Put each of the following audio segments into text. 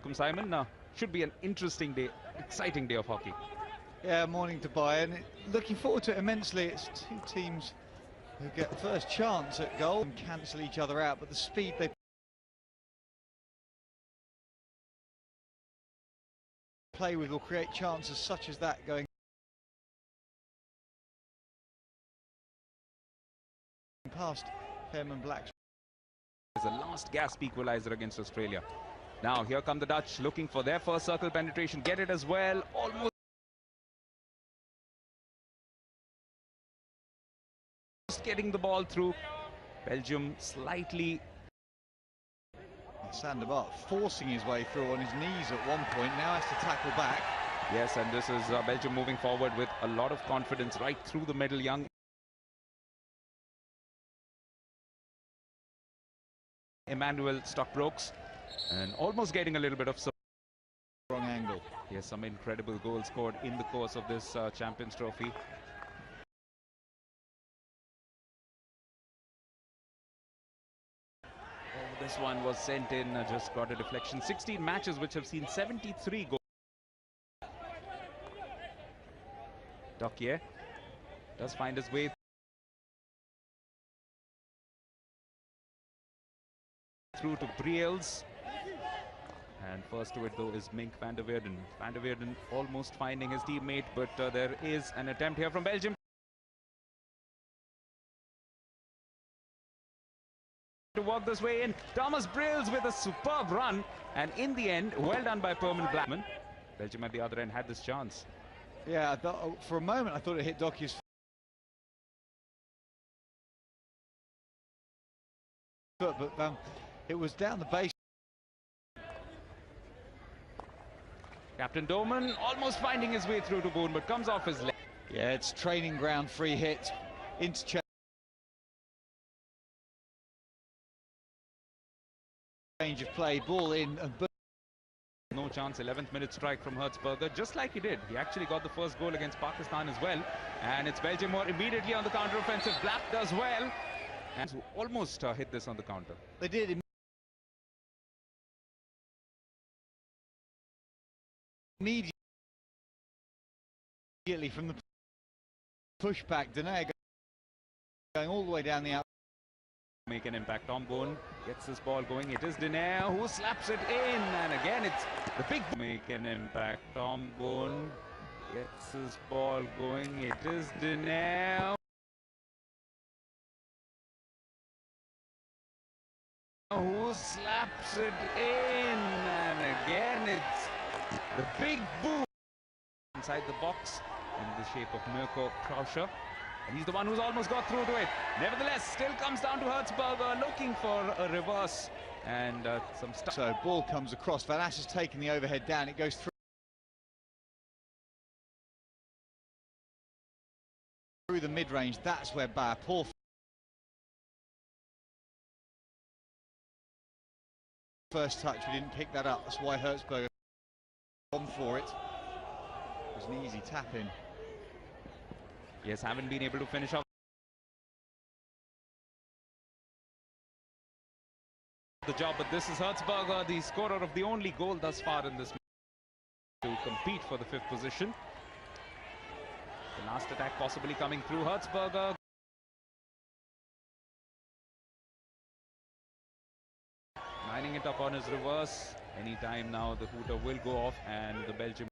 welcome Simon. Should be an interesting day, exciting day of hockey. Yeah, morning to Bayern. Looking forward to it immensely. It's two teams who get first chance at goal and cancel each other out, but the speed they play with will create chances such as that going past Fairman Black's. There's a last gasp equalizer against Australia. Now here come the Dutch looking for their first circle penetration. Get it as well. Almost getting the ball through. Belgium slightly. Sandergaard forcing his way through on his knees at one point. Now has to tackle back. Yes, and this is Belgium moving forward with a lot of confidence right through the middle. Young Emmanuel Stockbrooks and almost getting a little bit of wrong angle. Yes, some incredible goals scored in the course of this Champions Trophy. Oh, this one was sent in, just got a deflection. 16 matches which have seen 73 goals. Dokier does find his way through to Briels, and first to it though is Mink van der Weerden. Van der Weerden almost finding his teammate, but there is an attempt here from Belgium to work this way in. Thomas Briels with a superb run, and in the end, well done by Perman Blackman. Belgium at the other end had this chance. Yeah, I thought, for a moment I thought it hit Dokier's foot, but it was down the base. Captain Doman almost finding his way through to Boone, but comes off his leg. Yeah, it's training ground free hit. Interchange of play, ball in, and no chance. 11th minute strike from Hertzberger, just like he did. He actually got the first goal against Pakistan as well. And it's Belgium who are immediately on the counter-offensive. Black does well, and almost hit this on the counter. They did immediately from the pushback. Denayer going all the way down the out. Make an impact. Tom Boone gets this ball going. It is Denayer who slaps it in, and again it's the big make an impact. Tom Boone gets his ball going. It is Denayer who slaps it in, and again it's the big boom inside the box in the shape of Mirko Krauscher. And he's the one who's almost got through to it. Nevertheless, still comes down to Hertzberger looking for a reverse and some stuff. So ball comes across. Van Ass has taken the overhead down. It goes through the mid-range. That's where Bayer, poor first touch, we didn't pick that up. That's why Hertzberger gone for it. It was an easy tap in. Yes, haven't been able to finish off the job, but this is Hertzberger, the scorer of the only goal thus far in this match, to compete for the 5th position. The last attack possibly coming through. Hertzberger lining it up on his reverse. Anytime now the hooter will go off, and the Belgium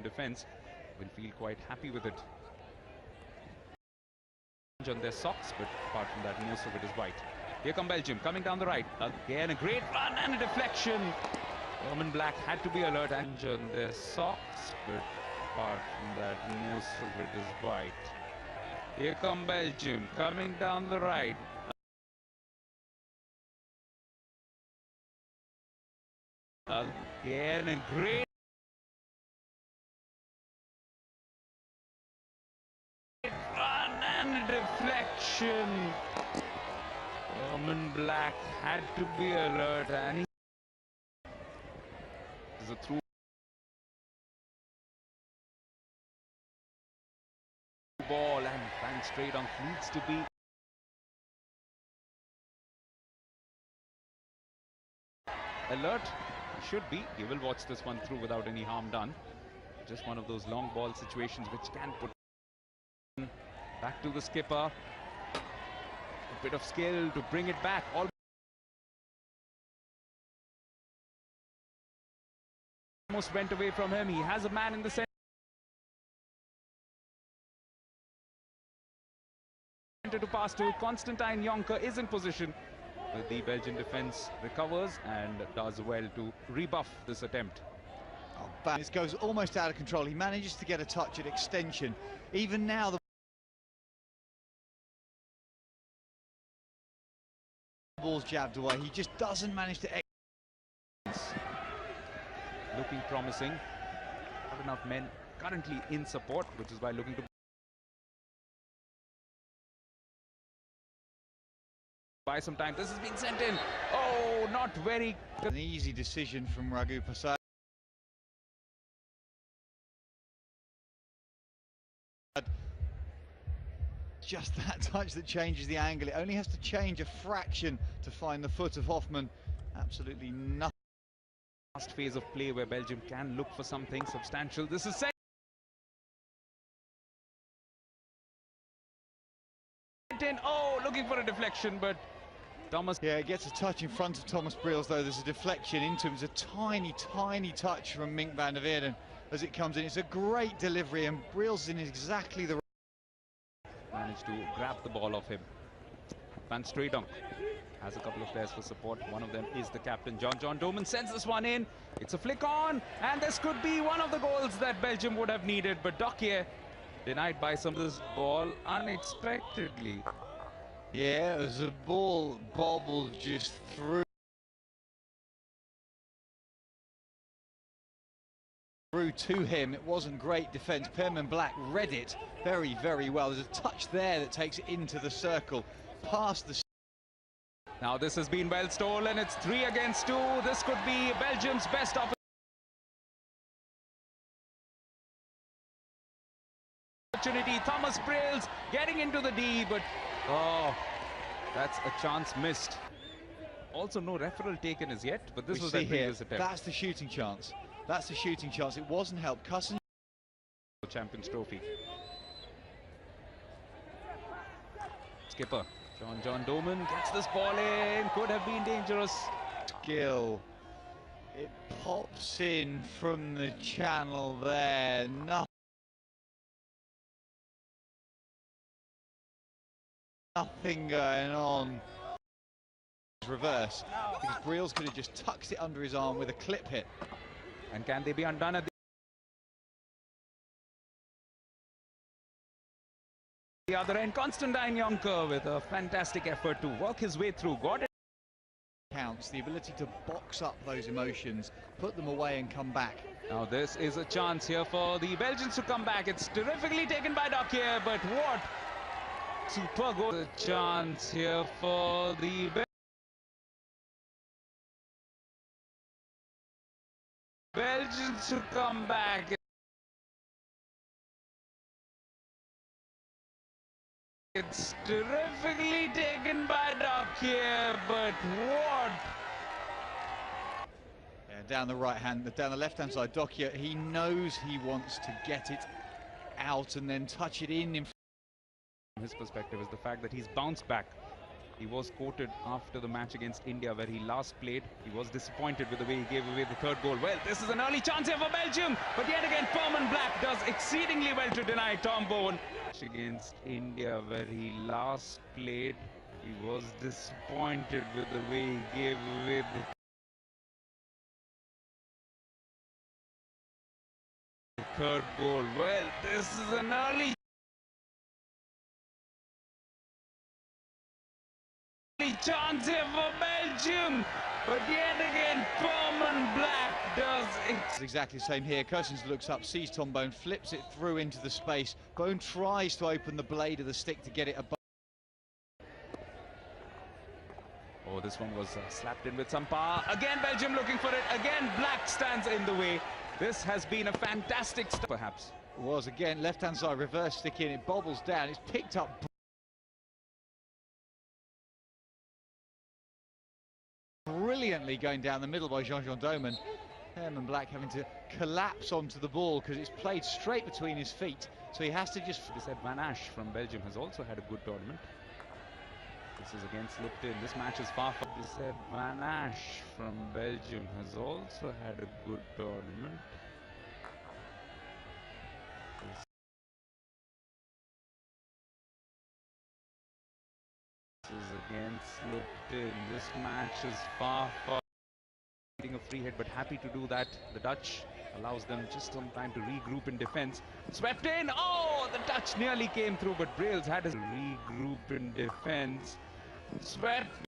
defense will feel quite happy with it. On their socks, but apart from that, most of it is white. Here come Belgium coming down the right. Again, a great run and a deflection. Perman Black had to be alert and on their socks, but apart from that, most of it is white. Here come Belgium coming down the right. Again, a great deflection. Perman Black had to be alert, and there's a through ball, and Frank Stradon needs to be alert? He should be. He will watch this one through without any harm done. Just one of those long ball situations which can put back to the skipper. A bit of skill to bring it back. Almost went away from him. He has a man in the center to pass to. Constantine Jonker is in position. The Belgian defense recovers and does well to rebuff this attempt. Oh, this goes almost out of control. He manages to get a touch at extension. Even now, the ball's jabbed away. He just doesn't manage to. Looking promising. Not enough men currently in support, which is why looking to buy some time. This is being sent in. Oh, not very good. An easy decision from Raghu Prasad. Just that touch that changes the angle. It only has to change a fraction to find the foot of Hoffman. Absolutely nothing. Last phase of play where Belgium can look for something substantial. This is sent in. Oh, looking for a deflection, but Thomas. Yeah, gets a touch in front of Thomas Briels, though. There's a deflection into him. It's a tiny, tiny touch from Mink van der Weerden as it comes in. It's a great delivery, and Briels is in exactly the managed to grab the ball off him. Van Streedonk has a couple of players for support. One of them is the captain, John Doman, sends this one in. It's a flick on, and this could be one of the goals that Belgium would have needed, but Dokier denied by some of this ball unexpectedly. Yeah, as the ball bobbled just through to him. It wasn't great defence. Perman Black read it very, very well. There's a touch there that takes it into the circle, past the. Now this has been well stolen. It's 3 against 2. This could be Belgium's best opportunity. Thomas Briels getting into the D, but oh, that's a chance missed. Also no referral taken as yet, but this was their previous attempt. That's the shooting chance. That's the shooting chance. It wasn't helped. Cousin Champions Trophy. Skipper John Doman gets this ball in. Could have been dangerous. Skill. It pops in from the channel there. Nothing going on. Reverse, because Briels could have just tucked it under his arm with a clip hit. And can they be undone at the other end? Constantine Jonker with a fantastic effort to work his way through. Got it. Counts the ability to box up those emotions, put them away and come back. Now this is a chance here for the Belgians to come back. It's terrifically taken by Dokier, but what super goal. A chance here for the Belgians to come back. It's terrifically taken by Dokier, but what? Yeah, down the left-hand side, Dokier, he knows he wants to get it out and then touch it in. From his perspective is the fact that he's bounced back. He was quoted after the match against India where he last played. He was disappointed with the way he gave away the third goal. Well, this is an early chance here for Belgium, but yet again Perman Black does exceedingly well to deny Tom Bowen. Against India where he last played, he was disappointed with the way he gave away the third goal. Well, this is an early chance here for Belgium, but yet again Perman Black does it. It's exactly the same here. Cousins looks up, sees Tom Bone, flips it through into the space. Bone tries to open the blade of the stick to get it above. Oh, this one was slapped in with some power. Again Belgium looking for it. Again Black stands in the way. This has been a fantastic start, perhaps. It was again left-hand side reverse stick in. It bobbles down. It's picked up Brilliantly going down the middle by Jean-Jean Doman. Herman Black having to collapse onto the ball because it's played straight between his feet, so he has to just... They said Van Asch from Belgium has also had a good tournament. This is against Lipton. This match is far from... They said Van Asch from Belgium has also had a good tournament. This is against Lipton. This match is far a free hit, but happy to do that. The Dutch allows them just some time to regroup in defense. Swept in. Oh, the Dutch nearly came through, but Brails had to regroup in defense. Swept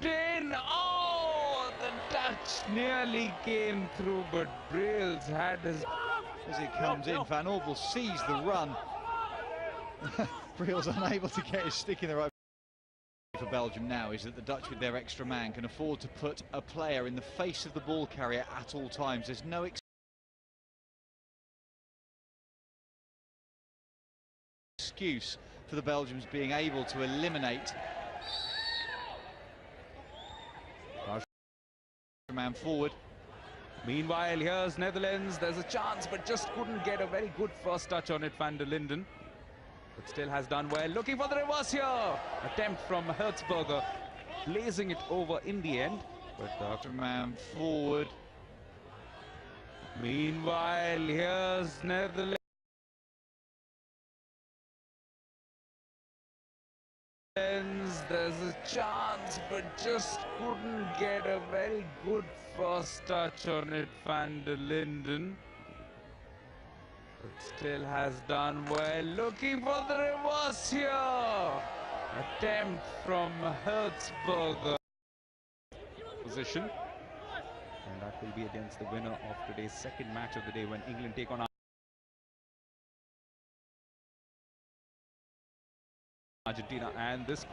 in. Oh, the Dutch nearly came through, but Brails had his... As it comes in, Van Orvel sees the run. Brails unable to get his stick in the right. For Belgium now is that the Dutch, with their extra man, can afford to put a player in the face of the ball carrier at all times. There's no excuse for the Belgians being able to eliminate man forward. Meanwhile, here's Netherlands. There's a chance, but just couldn't get a very good first touch on it, Van der Linden. But still has done well. Looking for the reverse here. Attempt from Hertzberger, blazing it over in the end. But the man forward. Meanwhile, here's Netherlands. There's a chance, but just couldn't get a very good first touch on it, Van der Linden. But still has done well. Looking for the reverse here. Attempt from Hertzberger. Position. And that will be against the winner of today's second match of the day when England take on Argentina. And this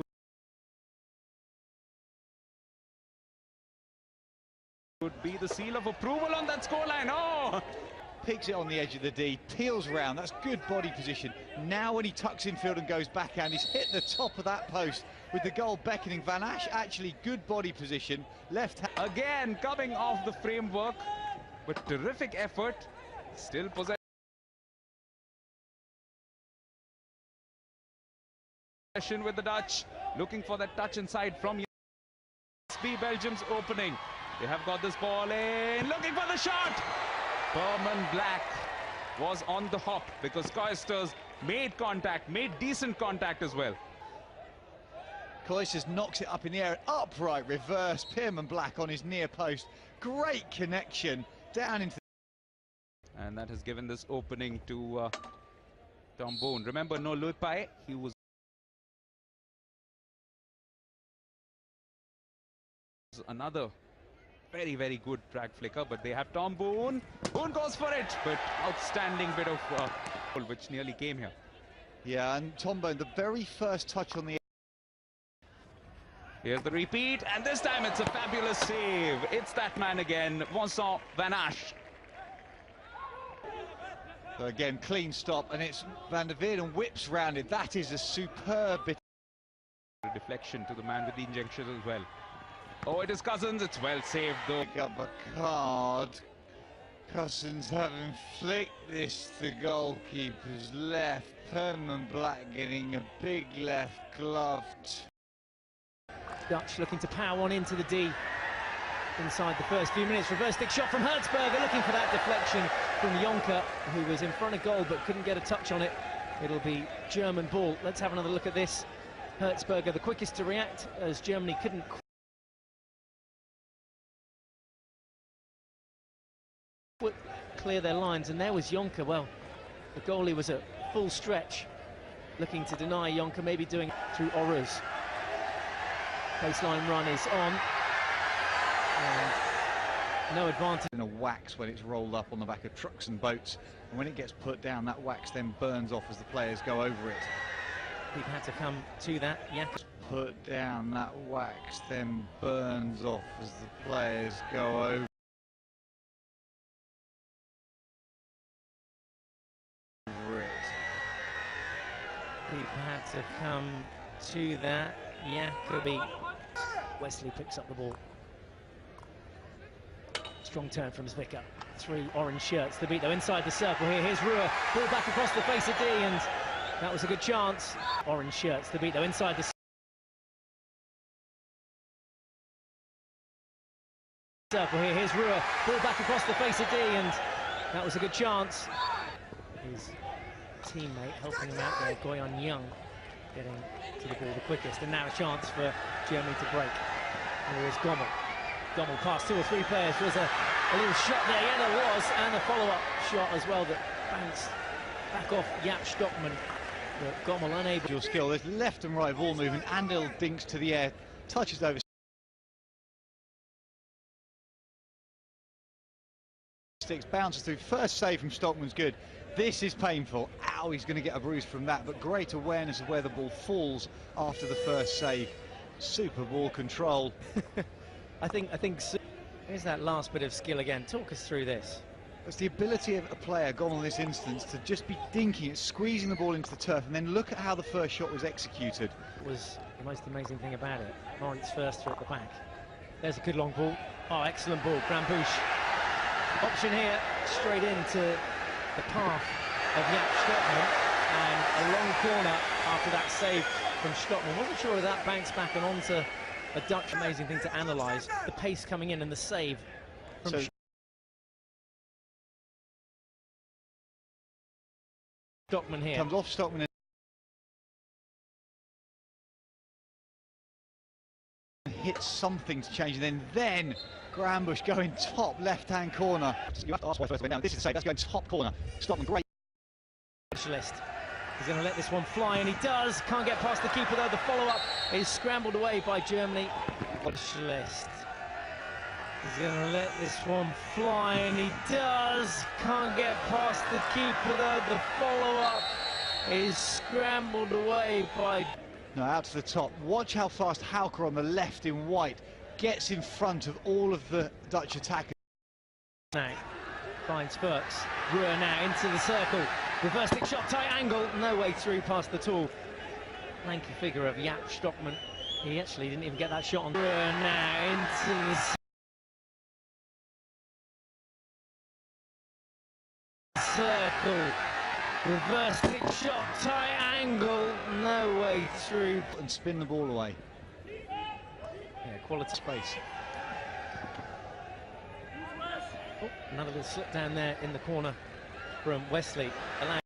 could be the seal of approval on that scoreline. Oh! Picks it on the edge of the D, peels round. That's good body position. Now when he tucks infield and goes backhand, he's hit the top of that post with the goal beckoning. Van Asch, actually good body position. Left hand. Again, coming off the framework, but terrific effort. Still possession with the Dutch. Looking for that touch inside from Belgium's opening. They have got this ball in. Looking for the shot. Herman Black was on the hop because Koisters made contact, made decent contact as well. Koisters knocks it up in the air, upright reverse. Herman Black on his near post. Great connection down into. And that has given this opening to Tom Bone. Remember, no Lupai, he was another very good drag flicker, but they have Tom Boone. Boone goes for it, but outstanding bit of which nearly came here. Yeah, and Tom Boone, the very first touch on the... Here's the repeat, and this time it's a fabulous save. It's that man again, Vincent Van Asch. So again, clean stop, and it's Van der Veerden whips round it. That is a superb bit. Deflection to the man with the injection as well. Oh, it is Cousins. It's well saved though. Pick up a card. Cousins having flicked this to goalkeeper's left. Herman Black getting a big left glove. Dutch looking to power one into the D inside the first few minutes. Reverse stick shot from Hertzberger, looking for that deflection from Jonker, who was in front of goal but couldn't get a touch on it. It'll be German ball. Let's have another look at this. Hertzberger, the quickest to react, as Germany couldn't clear their lines, and there was Jonker. Well, the goalie was at full stretch, looking to deny Jonker, maybe doing through Oruz. Baseline run is on, and no advantage. In a wax when it's rolled up on the back of trucks and boats, and when it gets put down, that wax then burns off as the players go over it. People had to come to that. Yeah. Put down, that wax then burns off as the players go over it. People had to come to that. Jacobi. Wesley picks up the ball. Strong turn from Zwicker. 3 orange shirts to beat though inside the circle here. Here's Ruhr. Ball back across the face of D, and that was a good chance. Orange shirts to beat though inside the circle here. Here's Ruhr. Ball back across the face of D, and that was a good chance. His teammate helping him out there, Goyan Young, getting to the ball the quickest. And now a chance for Germany to break. Here is Gommel. Gommel past 2 or 3 players. Was a little shot there. Yeah, there was. And a follow-up shot as well that bounced back off Jaap Stockman. But Gommel unable. Your skill. There's left and right ball movement. Andel dinks to the air, touches over sticks, bounces through. First save from Stockman's good. This is painful. Ow, he's going to get a bruise from that, but great awareness of where the ball falls after the first save. Super ball control. I think so. Here's that last bit of skill again. Talk us through this. It's the ability of a player, Gommel in this instance, to just be dinking it, squeezing the ball into the turf, and then look at how the first shot was executed. It was the most amazing thing about it. Lawrence Förster at the back. There's a good long ball. Oh, excellent ball. Grambouche. Option here, straight into the path of Jaap Stockman, and a long corner after that save from Stockman. Wasn't sure if that bounced back and onto a Dutch. Amazing thing to analyse, the pace coming in and the save from Stockman here. Comes off Stockman and hits something to change, and then Grambouche going top left-hand corner. You have to ask why first way down. This is the save. That's going top corner. Stockman, great. Specialist. He's going to let this one fly, and he does. Can't get past the keeper though. The follow-up is scrambled away by Germany. Specialist. He's going to let this one fly, and he does. Can't get past the keeper though. The follow-up is scrambled away by. No, out to the top. Watch how fast Hauke on the left in white gets in front of all of the Dutch attackers. Now finds Fuchs. Ruhr now into the circle. Reverse stick shot, tight angle. No way through past the tall lanky figure of Jaap Stockman. He actually didn't even get that shot on. Ruhr now into the circle. Reverse stick shot, tight angle. No way through. And spin the ball away. Yeah, quality space. Oh, another little slip down there in the corner from Wesley. Allows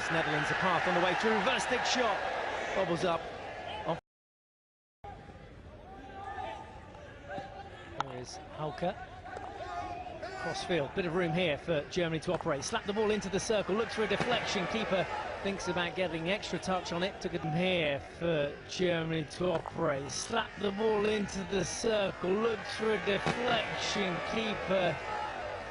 Netherlands a path on the way through. Reverse stick shot. Bobbles up. Off. Here's Hauke. Crossfield. Bit of room here for Germany to operate. Slap the ball into the circle. Looks for a deflection. Keeper thinks about getting extra touch on it. Took it here for Germany to operate. Slap the ball into the circle. Looks for a deflection. Keeper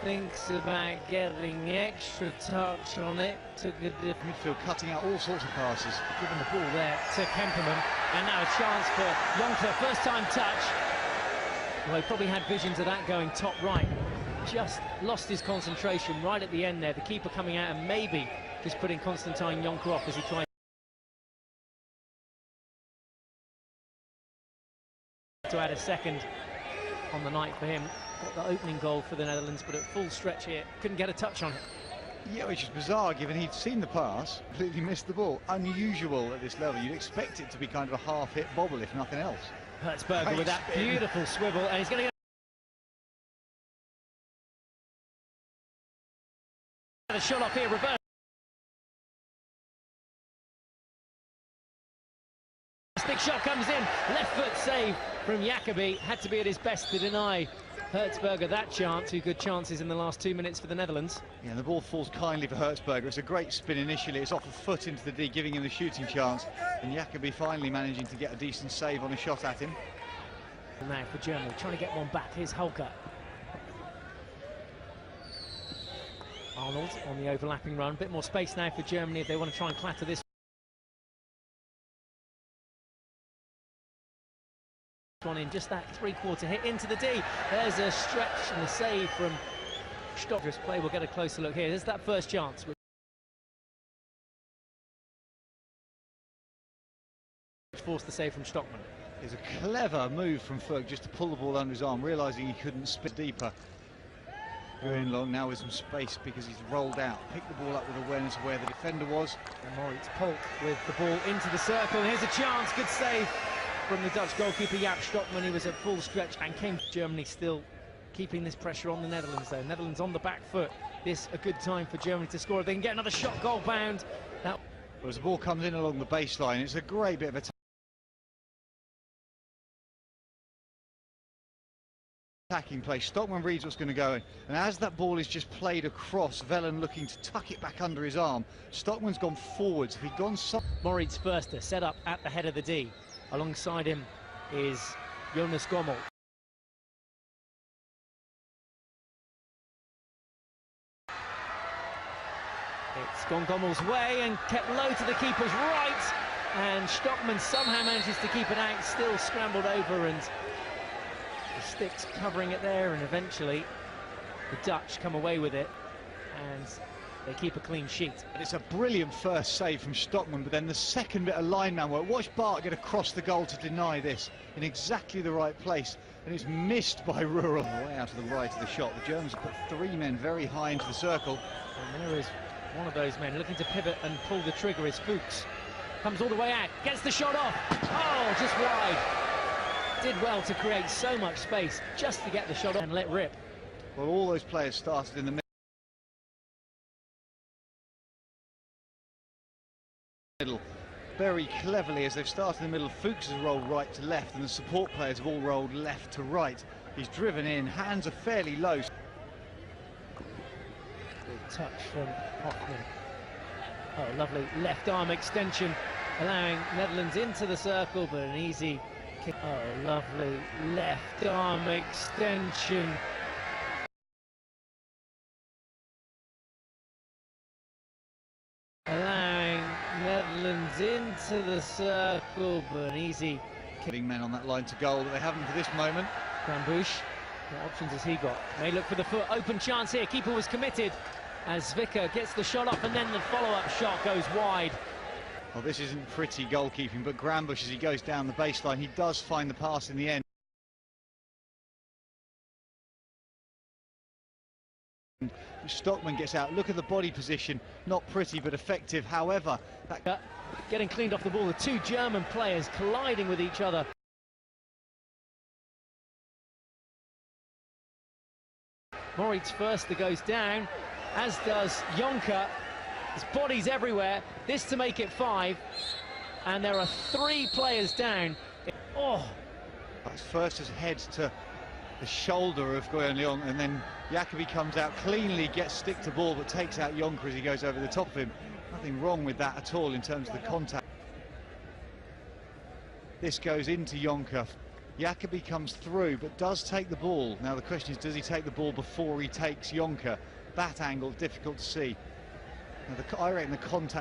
thinks about getting extra touch on it. Took a midfield cutting out all sorts of passes. Giving the ball there to Kemperman. And now a chance for Jonker. First time touch. Well, he probably had visions of that going top right. Just lost his concentration right at the end there. The keeper coming out and maybe just putting Constantine Jonker off as he tried to add a second on the night for him. Got the opening goal for the Netherlands, but at full stretch here, couldn't get a touch on it. Yeah, which is bizarre given he'd seen the pass, completely missed the ball. Unusual at this level. You'd expect it to be kind of a half-hit bobble, if nothing else. Hertzberger with that beautiful swivel, and he's going to get a shot off here, reverse. Big shot comes in, left foot save from Jacobi. Had to be at his best to deny Hertzberger that chance. 2 good chances in the last 2 minutes for the Netherlands. Yeah, the ball falls kindly for Hertzberger. It's a great spin initially. It's off a foot into the D, giving him the shooting chance. And Jacobi finally managing to get a decent save on a shot at him. Now for Germany, trying to get one back. Here's Hauke. Arnold on the overlapping run. Bit more space now for Germany if they want to try and clatter this one in. Just that 3/4 hit into the D. There's a stretch and a save from Stockman's play. We'll get a closer look here. There's that first chance. force the save from Stockman. It's a clever move from Ferg just to pull the ball under his arm, realising he couldn't spin deeper. Going long now with some space because he's rolled out, picked the ball up with awareness of where the defender was. And Moritz Polk with the ball into the circle. Here's a chance, good save from the Dutch goalkeeper Jaap Stockman, who was at full stretch and came. Germany still keeping this pressure on the Netherlands though. Netherlands on the back foot. This a good time for Germany to score. If they can get another shot, goal bound. That... Well, as the ball comes in along the baseline, it's a great bit of attacking play. Stockman reads what's going to go in, and as that ball is just played across, Velen looking to tuck it back under his arm, Stockman's gone forwards. If he'd gone Moritz Förster set up at the head of the D. Alongside him is Jonas Gommel. It's gone Gommel's way and kept low to the keeper's right, and Stockman somehow manages to keep it out, still scrambled over, and the sticks covering it there, and eventually the Dutch come away with it and they keep a clean sheet. And it's a brilliant first save from Stockman, but then the second bit of lineman work. Watch Bart get across the goal to deny this in exactly the right place, and it's missed by Rural. Way out to the right of the shot. The Germans have put three men very high into the circle. And there is one of those men looking to pivot and pull the trigger is Fuchs. Comes all the way out, gets the shot off. Oh, just wide. Did well to create so much space just to get the shot off and let rip. Well, all those players started in the middle very cleverly. As they've started in the middle, Fuchs has rolled right to left, and the support players have all rolled left to right. He's driven in, hands are fairly low. Good touch from Hoffman. Oh, lovely left arm extension, allowing Netherlands into the circle, but an easy kick. Oh, lovely left arm extension. Allowing Netherlands into the circle, but an easy kick. Men on that line to goal that they haven't for this moment. Grambusch, what options has he got? May look for the foot, open chance here, keeper was committed as Zwicker gets the shot off, and then the follow-up shot goes wide. Well, this isn't pretty goalkeeping, but Grambusch, as he goes down the baseline, he does find the pass in the end. Stockman gets out. Look at the body position, not pretty but effective. However, that getting cleaned off the ball, the two German players colliding with each other. Moritz Förster goes down, as does Jonker. His body's everywhere. This to make it 5, and there are 3 players down. Oh, that's Förster's head to the shoulder of Goyon Leon, and then Jacobi comes out cleanly, gets stick to ball, but takes out Jonker as he goes over the top of him. Nothing wrong with that at all in terms of the contact. This goes into Jonker. Jacobi comes through, but does take the ball. Now the question is, does he take the ball before he takes Jonker? That angle, difficult to see. Now I reckon the contact